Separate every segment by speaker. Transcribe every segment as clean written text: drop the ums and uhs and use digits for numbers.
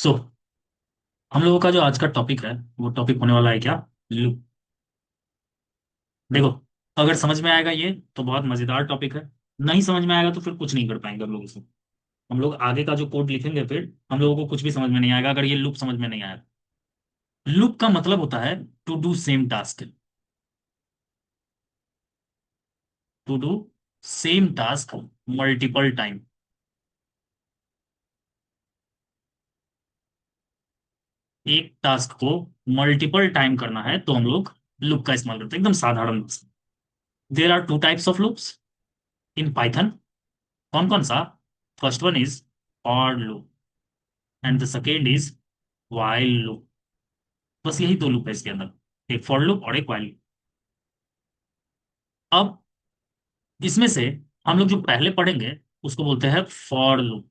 Speaker 1: सो हम लोगों का जो आज का टॉपिक है वो टॉपिक होने वाला है क्या? लूप। देखो, अगर समझ में आएगा ये तो बहुत मजेदार टॉपिक है। नहीं समझ में आएगा तो फिर कुछ नहीं कर पाएंगे हम लोग इसमें। हम लोग आगे का जो कोड लिखेंगे फिर हम लोगों को कुछ भी समझ में नहीं आएगा अगर ये लूप समझ में नहीं आएगा। लूप का मतलब होता है to do same task. To do same task multiple time. एक टास्क को मल्टीपल टाइम करना है तो हम लोग लूप का इस्तेमाल करते हैं, एकदम साधारण। There are two types of loops in Python. कौन कौन सा? First one is for loop and the second is while loop. बस यही दो लूप है इसके अंदर, एक फॉर लूप और एक while लूप। अब इसमें से हम लोग जो पहले पढ़ेंगे उसको बोलते हैं फॉर लूप।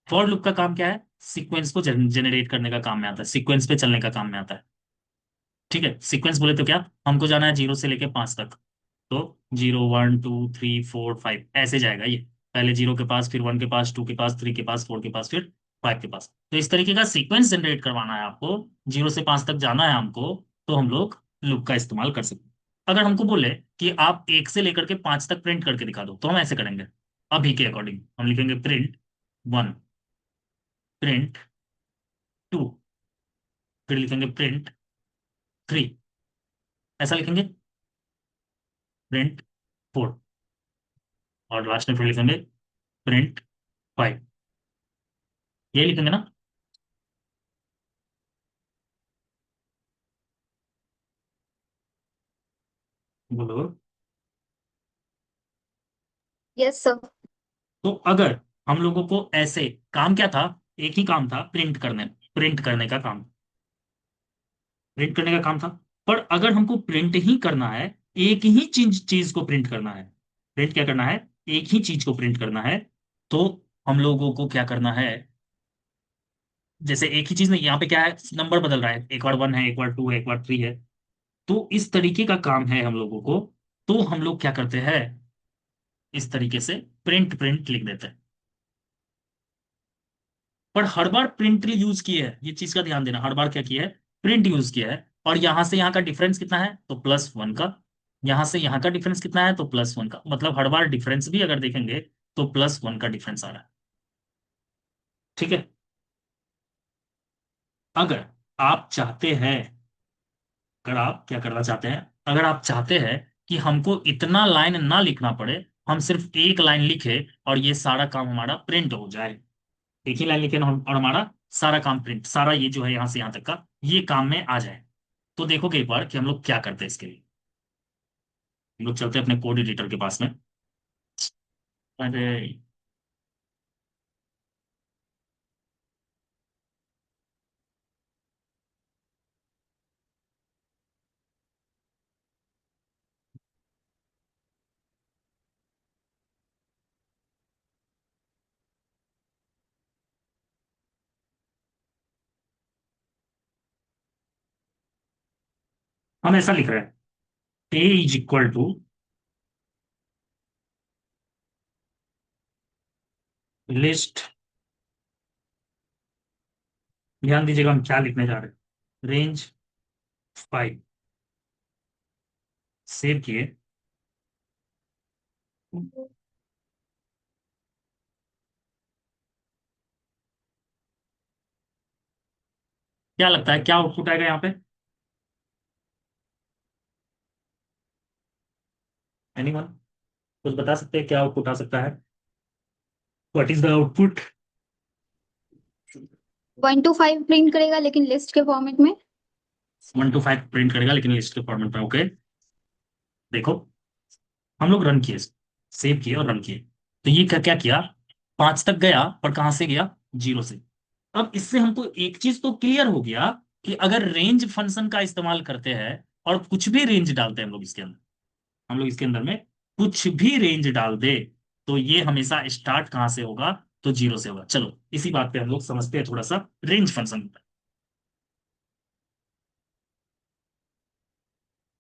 Speaker 1: फॉर लूप का काम क्या है? सीक्वेंस को जनरेट करने का काम में आता है, सीक्वेंस पे चलने का काम में आता है। ठीक है, सीक्वेंस बोले तो क्या, हमको जाना है 0 से लेके 5 तक। तो 0 1 2 3 4 5 ऐसे जाएगा ये। पहले 0 के पास, फिर 1 के पास, 2 के पास, 3 के पास, 4 के पास, फिर 5 के पास। तो इस तरीके का सीक्वेंस जनरेट करवाना है आपको। 0 से 5 तक जाना है हमको, तो हम लोग लूप का इस्तेमाल कर सकते हैं। अगर हमको बोले कि आप 1 से लेकर के 5 तक प्रिंट करके दिखा दो तो हम ऐसे करेंगे। अभी के अकॉर्डिंग हम लिखेंगे प्रिंट 1, प्रिंट 2, फिर लिखेंगे प्रिंट 3, ऐसा लिखेंगे, प्रिंट 4, और लास्ट में फिर लिखेंगे प्रिंट 5। ये लिखेंगे ना? बोलो।
Speaker 2: Yes sir.
Speaker 1: तो अगर हम लोगों को ऐसे, काम क्या था? एक ही काम था, प्रिंट करने का काम। प्रिंट करने का काम था। पर अगर हमको प्रिंट ही करना है, एक ही चीज चीज को प्रिंट करना है, प्रिंट क्या करना है, एक ही चीज को प्रिंट करना है, तो हम लोगों को क्या करना है? जैसे एक ही चीज नहीं, यहाँ पे क्या है, नंबर बदल रहा है, एक बार 1 है, एक बार 2 है, एक बार 3 है। तो इस तरीके का काम है हम लोगों को। तो हम लोग क्या करते हैं, इस तरीके से प्रिंट प्रिंट लिख देते हैं। पर हर बार प्रिंट यूज किए है, ये चीज का ध्यान देना, हर बार क्या किया है, प्रिंट यूज किया है। और यहां से यहां का डिफरेंस कितना है, तो +1 का। यहां से यहां का डिफरेंस कितना है, तो +1 का। मतलब हर बार डिफरेंस भी अगर देखेंगे तो +1 का डिफरेंस आ रहा है। ठीक है। अगर आप चाहते हैं, अगर आप क्या करना चाहते हैं, अगर आप चाहते हैं कि हमको इतना लाइन ना लिखना पड़े, हम सिर्फ एक लाइन लिखे और ये सारा काम हमारा प्रिंट हो जाए। एक ही लाइन लिखे ना और हमारा सारा काम प्रिंट, सारा ये जो है यहां से यहां तक का ये काम में आ जाए। तो देखोगे एक बार कि हम लोग क्या करते हैं इसके लिए। हम लोग चलते हैं अपने कोड एडिटर के पास में। अरे, हम ऐसा लिख रहे हैं, A = लिस्ट। ध्यान दीजिएगा हम क्या लिखने जा रहे हैं, रेंज 5। सेव किए। क्या लगता है क्या आउटपुट आएगा यहाँ पे? एनीवन कुछ बता सकते हैं क्या आउटपुट आ सकता है? What is the output?
Speaker 2: 1 to 5 print करेगा लेकिन लिस्ट के फॉर्मेट में।
Speaker 1: 1 to 5 प्रिंट करेगा लेकिन लिस्ट के फॉर्मेट में। ओके, देखो, हम लोग रन किए, सेव किए और रन किए। तो ये क्या क्या किया, 5 तक गया, पर कहां से गया, 0 से। अब इससे हमको एक चीज तो क्लियर हो गया कि अगर रेंज फंक्शन का इस्तेमाल करते हैं और कुछ भी रेंज डालते हैं हम लोग इसके अंदर, हम लोग इसके अंदर में कुछ भी रेंज डाल दे, तो ये हमेशा स्टार्ट कहां से होगा, तो 0 से होगा। चलो इसी बात पे हम लोग समझते हैं थोड़ा सा रेंज फंक्शन।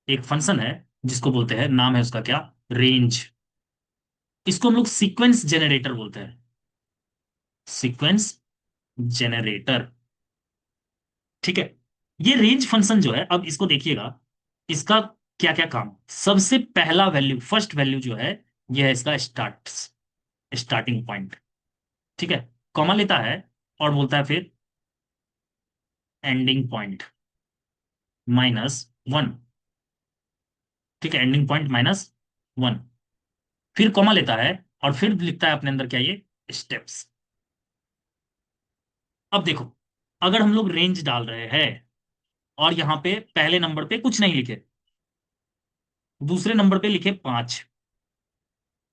Speaker 1: एक फंक्शन है जिसको बोलते हैं, नाम है उसका क्या, रेंज। इसको हम लोग सीक्वेंस जनरेटर बोलते हैं। Sequence generator. ठीक है। ये रेंज फंक्शन जो है, अब इसको देखिएगा, इसका क्या क्या काम। सबसे पहला वैल्यू, फर्स्ट वैल्यू जो है, ये है इसका स्टार्टिंग पॉइंट। ठीक है। कॉमा लेता है और बोलता है फिर एंडिंग पॉइंट -1। ठीक है, एंडिंग पॉइंट -1। फिर कॉमा लेता है और फिर लिखता है अपने अंदर क्या, ये स्टेप्स। अब देखो, अगर हम लोग रेंज डाल रहे हैं और यहां पे पहले नंबर पे कुछ नहीं लिखे, दूसरे नंबर पे लिखे 5,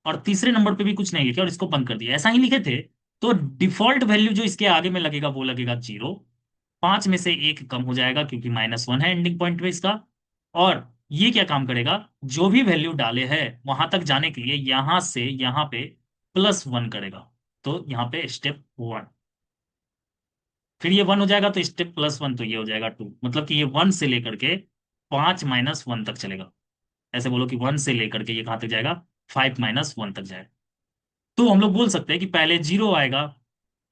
Speaker 1: और तीसरे नंबर पे भी कुछ नहीं लिखे और इसको बंद कर दिया, ऐसा ही लिखे थे, तो डिफॉल्ट वैल्यू जो इसके आगे में लगेगा वो लगेगा 0। 5 में से 1 कम हो जाएगा क्योंकि -1 है एंडिंग पॉइंट पे इसका। और ये क्या काम करेगा, जो भी वैल्यू डाले हैं वहां तक जाने के लिए यहां से यहां पे +1 करेगा। तो यहां पे स्टेप 1, फिर ये 1 हो जाएगा तो स्टेप +1, तो ये हो जाएगा 2। मतलब कि ये 1 से लेकर के 5 - 1 तक चलेगा। ऐसे बोलो कि 1 से लेकर के ये कहां तक जाएगा, 5 - 1 तक जाएगा। तो हम लोग बोल सकते हैं कि पहले 0 आएगा,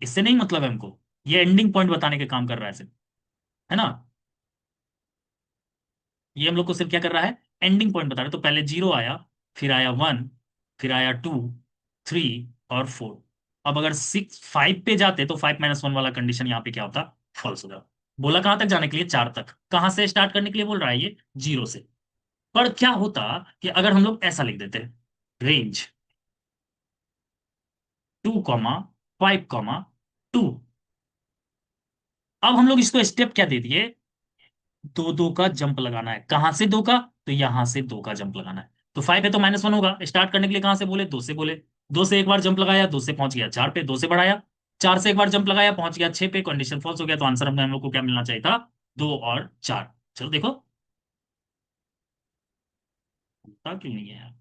Speaker 1: इससे नहीं मतलब है हमको, ये एंडिंग पॉइंट बताने के काम कर रहा है सिर्फ, है ना। ये हम लोग को सिर्फ क्या कर रहा है, एंडिंग पॉइंट बता रहे हैं। तो पहले 0 आया, फिर आया 1, फिर आया 2, 3 और 4। अब अगर 5 पे जाते तो 5 - 1 वाला कंडीशन यहाँ पे क्या होता, फॉल्स हो जाता। बोला कहां तक जाने के लिए, 4 तक। कहां से स्टार्ट करने के लिए बोल रहा है ये, 0 से। पर क्या होता कि अगर हम लोग ऐसा लिख देते, रेंज 2, 5, 2। अब हम लोग इसको स्टेप क्या दे दिए, दो दो का जंप लगाना है। कहां से दो का, तो यहां से दो का जंप लगाना है। तो 5 है तो -1 होगा। स्टार्ट करने के लिए कहां से बोले, 2 से बोले। 2 से एक बार जंप लगाया, 2 से पहुंच गया 4 पे, 2 से बढ़ाया। 4 से एक बार जंप लगाया, पहुंच गया 6 पे, कंडीशन फॉल्स हो गया। तो आंसर में हम लोग को क्या मिलना चाहिए था, 2 और 4। चलो देखो, होता क्यों नहीं है यार।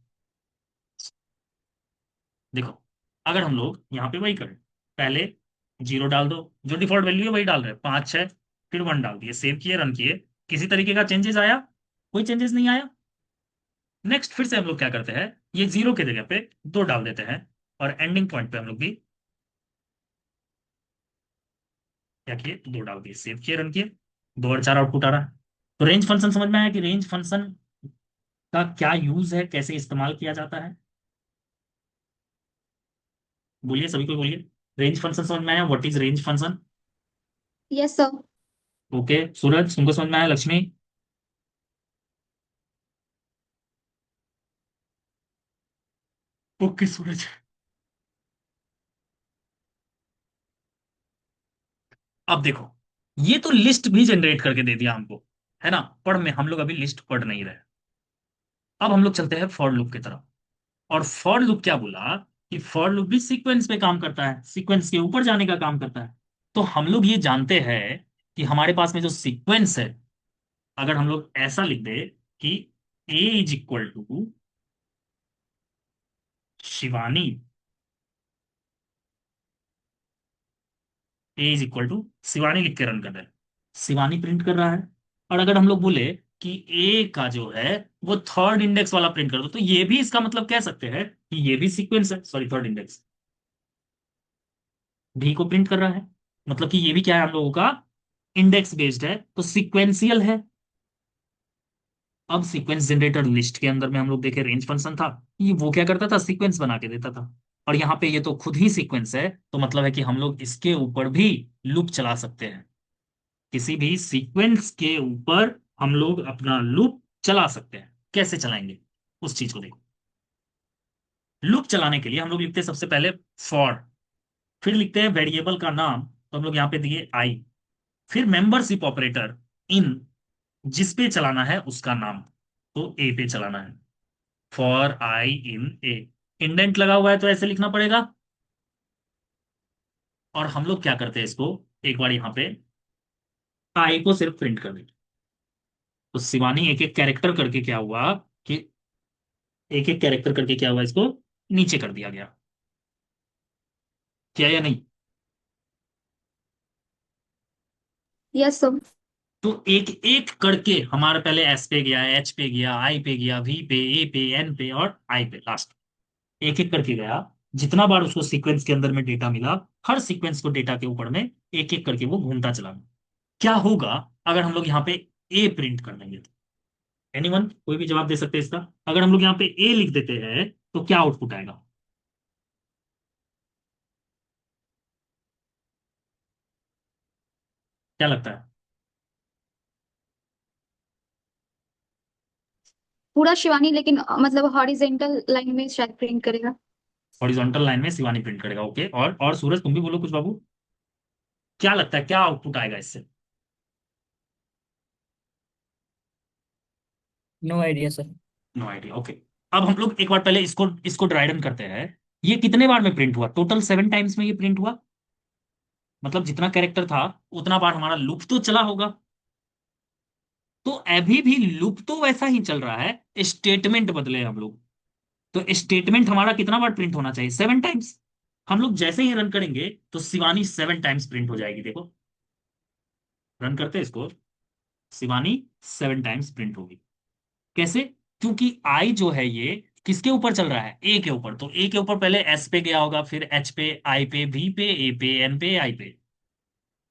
Speaker 1: देखो, अगर हम लोग यहाँ पे वही करें, पहले 0 डाल दो, जो डिफॉल्ट वैल्यू है वही डाल रहे हैं, 5 है, फिर 1 डाल दिए, सेव किए, रन किए, किसी तरीके का चेंजेस आया, कोई चेंजेस नहीं आया। नेक्स्ट फिर से हम लोग क्या करते हैं, ये 0 की जगह पे 2 डाल देते हैं, और एंडिंग पॉइंट पे हम लोग भी क्या किए, 2 डाल दिए, सेव किए, रन किए, 2 और 4 आउटपुट आ रहा है। तो रेंज फंक्शन समझ में आया कि रेंज फंक्शन का क्या यूज है, कैसे इस्तेमाल किया जाता है। बोलिए, सभी को बोलिए, रेंज फंक्शन समझ में आया, what is range function.
Speaker 2: Yes sir.
Speaker 1: Okay, Suraj तुमको समझ में आया, लक्ष्मी। ओके सूरज। अब देखो, ये तो लिस्ट भी जनरेट करके दे दिया हमको, है ना। पर में हम लोग अभी लिस्ट पढ़ नहीं रहे। अब हम लोग चलते हैं फॉर लूप की तरफ। और फॉर लूप क्या बोला, कि फॉर लूप भी सीक्वेंस पे काम करता है, सीक्वेंस के ऊपर जाने का काम करता है। तो हम लोग ये जानते हैं कि हमारे पास में जो सीक्वेंस है, अगर हम लोग ऐसा लिख दे कि A is equal to Shivani, A is equal to Shivani लिख के रन कर रहे हैं, शिवानी प्रिंट कर रहा है। और अगर हम लोग बोले कि ए का जो है वो थर्ड इंडेक्स वाला प्रिंट कर दो, तो ये भी इसका मतलब कह सकते हैं कि ये भी सीक्वेंस है, सॉरी थर्ड इंडेक्स, डी को प्रिंट कर रहा है। मतलब कि ये भी क्या है, हम लोगों का इंडेक्स बेस्ड है, तो सीक्वेंशियल है। अब सीक्वेंस जनरेटर लिस्ट के अंदर में हम लोग देखे रेंज फंक्शन था, ये वो क्या करता था, सीक्वेंस बना के देता था। और यहाँ पे ये तो खुद ही सीक्वेंस है, तो मतलब है कि हम लोग इसके ऊपर भी लूप चला सकते हैं। किसी भी सीक्वेंस के ऊपर हम लोग अपना लूप चला सकते हैं। कैसे चलाएंगे, उस चीज को देखो। लूप चलाने के लिए हम लोग लिखते हैं सबसे पहले फॉर, फिर लिखते हैं वेरिएबल का नाम, तो हम लोग यहाँ पे दिए आई, फिर मेंबरशिप ऑपरेटर इन, जिस पे चलाना है उसका नाम, तो ए पे चलाना है, for I in A. Indent लगा हुआ है तो ऐसे लिखना पड़ेगा। और हम लोग क्या करते हैं इसको, एक बार यहाँ पे आई को सिर्फ प्रिंट कर देंगे। तो शिवानी एक एक कैरेक्टर करके क्या हुआ, कि एक एक कैरेक्टर करके क्या हुआ, इसको नीचे कर दिया गया, क्या या नहीं।
Speaker 2: Yes sir.
Speaker 1: तो एक एक करके हमारा पहले एस पे गया, एच पे गया, आई पे गया, वी पे, ए पे, एन पे और आई पे लास्ट, एक एक करके गया। जितना बार उसको सीक्वेंस के अंदर में डेटा मिला, हर सीक्वेंस को डेटा के ऊपर में एक एक करके वो घूमता चला गया। क्या होगा अगर हम लोग यहाँ पे ए प्रिंट कर देंगे तो? एनीवन, कोई भी जवाब दे सकते हैं इसका? अगर हम लोग यहाँ पे ए लिख देते हैं तो क्या आउटपुट आएगा? क्या लगता है?
Speaker 2: पूरा शिवानी, लेकिन मतलब हॉरिजेंटल लाइन में शायद प्रिंट करेगा।
Speaker 1: हॉरिजॉन्टल लाइन में शिवानी प्रिंट करेगा, ओके। और सूरज तुम भी बोलो कुछ बाबू। क्या लगता है क्या आउटपुट आएगा इससे?
Speaker 3: No idea sir.
Speaker 1: No idea, okay. अब हम लोग एक बार पहले इसको इसको ड्राई रन करते हैं। ये कितने बार में प्रिंट हुआ? टोटल 7 टाइम्स में ये प्रिंट हुआ। मतलब जितना कैरेक्टर था उतना बार हमारा लूप तो चला होगा। तो अभी भी लूप तो वैसा ही चल रहा है, स्टेटमेंट बदले हम लोग। तो स्टेटमेंट हमारा कितना बार प्रिंट होना चाहिए? 7 टाइम्स। हम लोग जैसे ही रन करेंगे तो शिवानी 7 टाइम्स प्रिंट हो जाएगी, देखो। रन करते हैं इसको। शिवानी 7 टाइम्स प्रिंट होगी। कैसे? क्योंकि आई जो है ये किसके ऊपर चल रहा है? ए के ऊपर। तो ए के ऊपर पहले एस पे गया होगा, फिर एच पे, आई पे, वी पे, ए पे, एन पे, आई पे,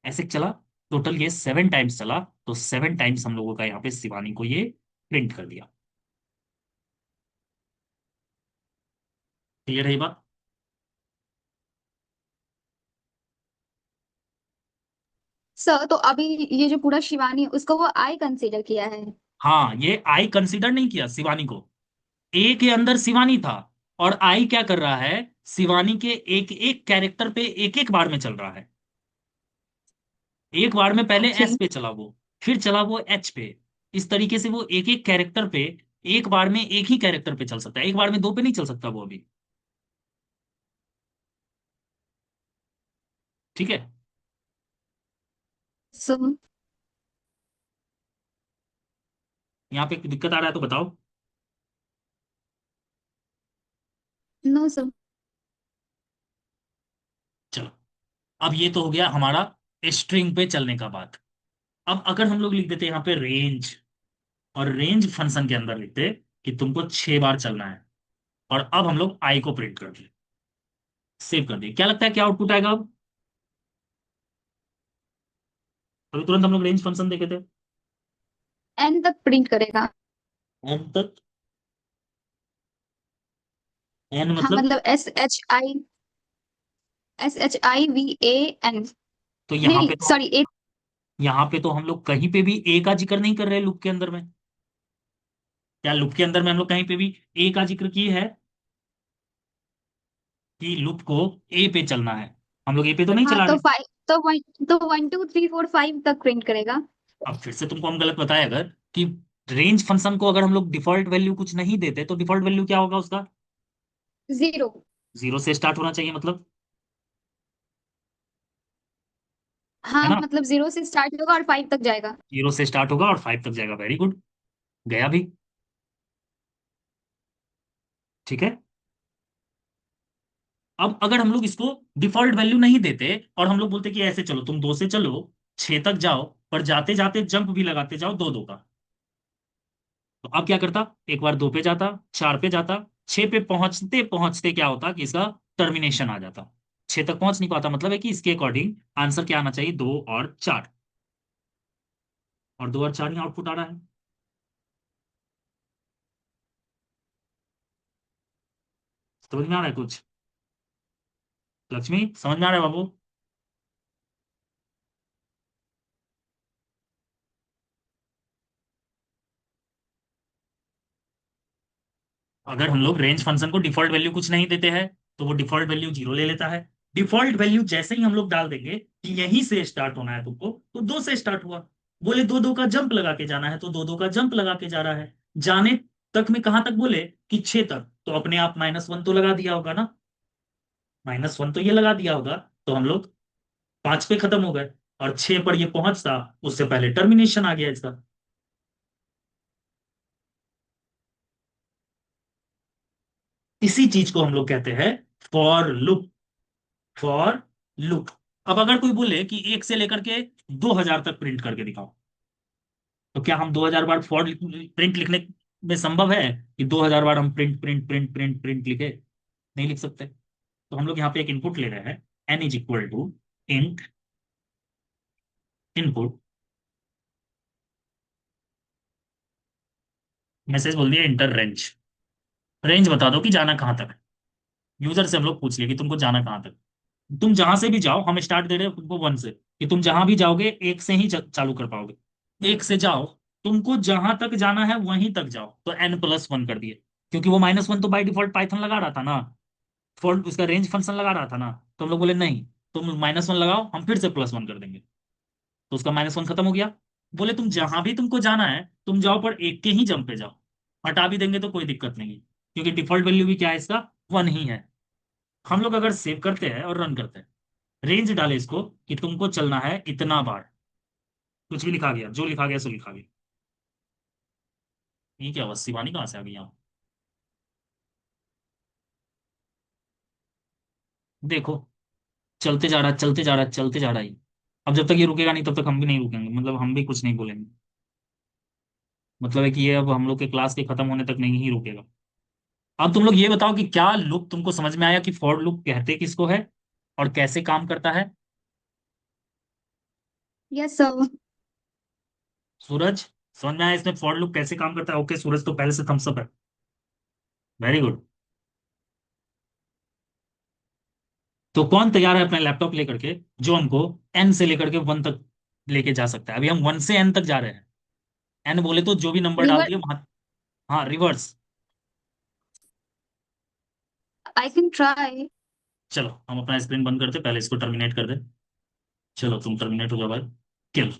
Speaker 1: ऐसे चला। टोटल ये 7 टाइम्स चला। तो 7 टाइम्स हम लोगों का यहाँ पे शिवानी को ये प्रिंट कर दिया। क्लियर है ये बात?
Speaker 2: सर, तो अभी ये जो पूरा शिवानी, उसको वो आई कंसीडर किया है।
Speaker 1: हाँ, ये आई कंसिडर नहीं किया शिवानी को। ए के अंदर शिवानी था। और आई क्या कर रहा है? शिवानी के एक एक कैरेक्टर पे एक एक बार में चल रहा है। एक बार में पहले
Speaker 2: ओके।
Speaker 1: एस पे चला वो, फिर चला वो एच पे। इस तरीके से वो एक एक कैरेक्टर पे, एक बार में एक ही कैरेक्टर पे चल सकता है, एक बार में दो पे नहीं चल सकता वो अभी। ठीक है।
Speaker 2: सो
Speaker 1: यहाँ पे दिक्कत आ रहा है तो बताओ।
Speaker 2: No sir.
Speaker 1: चलो, अब ये तो हो गया हमारा स्ट्रिंग पे चलने का बात। अब अगर हम लोग लिख देते यहाँ पे रेंज, और रेंज फंक्शन के अंदर लिखते कि तुमको 6 बार चलना है, और अब हम लोग आई को प्रिंट कर दिए, सेव कर दिए, क्या लगता है क्या आउटपुट आएगा अब? अभी तुरंत हम लोग रेंज फंक्शन देखे थे।
Speaker 2: एन तक प्रिंट करेगा।
Speaker 1: एन तक? एन
Speaker 2: हाँ,
Speaker 1: मतलब?
Speaker 2: मतलब SHIVAN।
Speaker 1: तो यहाँ
Speaker 2: नहीं,
Speaker 1: पे तो
Speaker 2: सॉरी, ए।
Speaker 1: यहाँ पे तो हम लोग कहीं पे भी ए का जिक्र नहीं कर रहे लूप के अंदर में। क्या लूप के अंदर में हम लोग कहीं पे भी ए का जिक्र किए है कि लूप को ए पे चलना है? हम लोग ए पे तो नहीं
Speaker 2: हाँ,
Speaker 1: चला
Speaker 2: तो
Speaker 1: रहे।
Speaker 2: 5, तो 1 2 3 4 5 तक प्रिंट करेगा।
Speaker 1: अब फिर से तुमको हम गलत बताए अगर, कि रेंज फंक्शन को अगर हम लोग डिफॉल्ट वैल्यू कुछ नहीं देते तो डिफॉल्ट वैल्यू क्या होगा उसका?
Speaker 2: 0।
Speaker 1: 0 से स्टार्ट होना चाहिए, मतलब। है
Speaker 2: हाँ,
Speaker 1: ना?
Speaker 2: मतलब 0 से स्टार्ट होगा और 5 तक जाएगा।
Speaker 1: 0 से स्टार्ट होगा और 5 तक जाएगा, वेरी गुड। गया भी। ठीक है। अब अगर हम लोग इसको डिफॉल्ट वैल्यू नहीं देते और हम लोग बोलते कि ऐसे चलो, तुम 2 से चलो 6 तक जाओ, पर जाते जाते जंप भी लगाते जाओ दो दो का, तो अब क्या करता? एक बार 2 पे जाता, 4 पे जाता, 6 पे पहुंचते पहुंचते क्या होता कि इसका टर्मिनेशन आ जाता। 6 तक पहुंच नहीं पाता, मतलब है कि इसके अकॉर्डिंग आंसर क्या आना चाहिए? 2 और 4। और 2 और 4 ही आउटपुट आ रहा है। समझ में आ रहा है कुछ? लक्ष्मी, समझ में आ रहा है बाबू? अगर हम लोग रेंज फंक्शन को डिफॉल्ट वैल्यू कुछ नहीं देते हैं तो वो डिफॉल्ट वैल्यू 0 ले लेता है। डिफॉल्ट वैल्यू जैसे ही हम लोग डाल देंगे कि यहीं से स्टार्ट होना है तुमको, तो 2 से स्टार्ट हुआ। बोले दो दो का जंप लगा के जाना है, तो दो दो का जंप लगा के जा रहा है। जाने तक में कहां तक बोले? कि 6 तक, तो अपने आप -1 तो लगा दिया होगा ना। -1 तो ये लगा दिया होगा। तो हम लोग 5 पे खत्म हो गए, और 6 पर ये पहुंचता उससे पहले टर्मिनेशन आ गया इसका। इसी चीज को हम लोग कहते हैं फॉर लूप। For loop. अब अगर कोई बोले कि 1 से लेकर के 2000 तक प्रिंट करके दिखाओ, तो क्या हम 2000 बार फॉर प्रिंट लिखने में संभव है कि 2000 बार हम print print print print print लिखे? नहीं लिख सकते। तो हम लोग यहाँ पे एक इनपुट ले रहे हैं, N is equal to int input, message बोल दिया इंटर रेंज, रेंज बता दो कि जाना कहाँ तक है। यूजर से हम लोग पूछ लिए कि तुमको जाना कहाँ तक, तुम जहां से भी जाओ, हम स्टार्ट दे रहे हैं तुमको वन से, कि तुम जहां भी जाओगे एक से ही चालू कर पाओगे, एक से जाओ, तुमको जहां तक जाना है वहीं तक जाओ, तो एन प्लस वन कर दिए, क्योंकि वो माइनस वन तो बाई डिफॉल्ट पाइथन लगा रहा था ना, डिफॉल्ट उसका रेंज फंक्शन लगा रहा था ना, तो हम लोग बोले नहीं, तुम माइनस वन लगाओ, हम फिर से प्लस वन कर देंगे, तो उसका माइनस वन खत्म हो गया। बोले तुम जहां भी तुमको जाना है तुम जाओ, पर एक के ही जंप पे जाओ, हटा भी देंगे तो कोई दिक्कत नहीं है, क्योंकि डिफॉल्ट वैल्यू भी क्या है इसका, वन ही है। हम लोग अगर सेव करते हैं और रन करते हैं, रेंज डाले इसको कि तुमको चलना है इतना बार, कुछ भी लिखा गया, जो लिखा गया सो लिखा गया। ये क्या हुआ, शिवानी कहाँ से आ गई यहाँ? देखो, चलते जा रहा है, चलते जा रहा है, चलते जा रहा है। अब जब तक ये रुकेगा नहीं तब तक हम भी नहीं रुकेंगे, मतलब हम भी कुछ नहीं बोलेंगे, मतलब है कि ये अब हम लोग के क्लास के खत्म होने तक नहीं ही रुकेगा। अब तुम लोग ये बताओ कि क्या लूप तुमको समझ में आया, कि फॉर लूप कहते किसको है और कैसे काम करता है।
Speaker 2: Yes sir.
Speaker 1: सूरज, समझ में आया इसमें फॉर लूप कैसे काम करता है? ओके, सूरज तो पहले से थम्स अप है, वेरी गुड। तो कौन तैयार है अपना लैपटॉप लेकर के, जो हमको एन से लेकर के वन तक लेके जा सकता है? अभी हम वन से एन तक जा रहे हैं, एन बोले तो जो भी नंबर डाल
Speaker 2: रिवर
Speaker 1: दिए वहां। हाँ, रिवर्स।
Speaker 2: I can try.
Speaker 1: चलो हम अपना स्क्रीन बंद करते, पहले इसको टर्मिनेट कर दे। चलो तुम टर्मिनेट हो जाओ भाई, किल।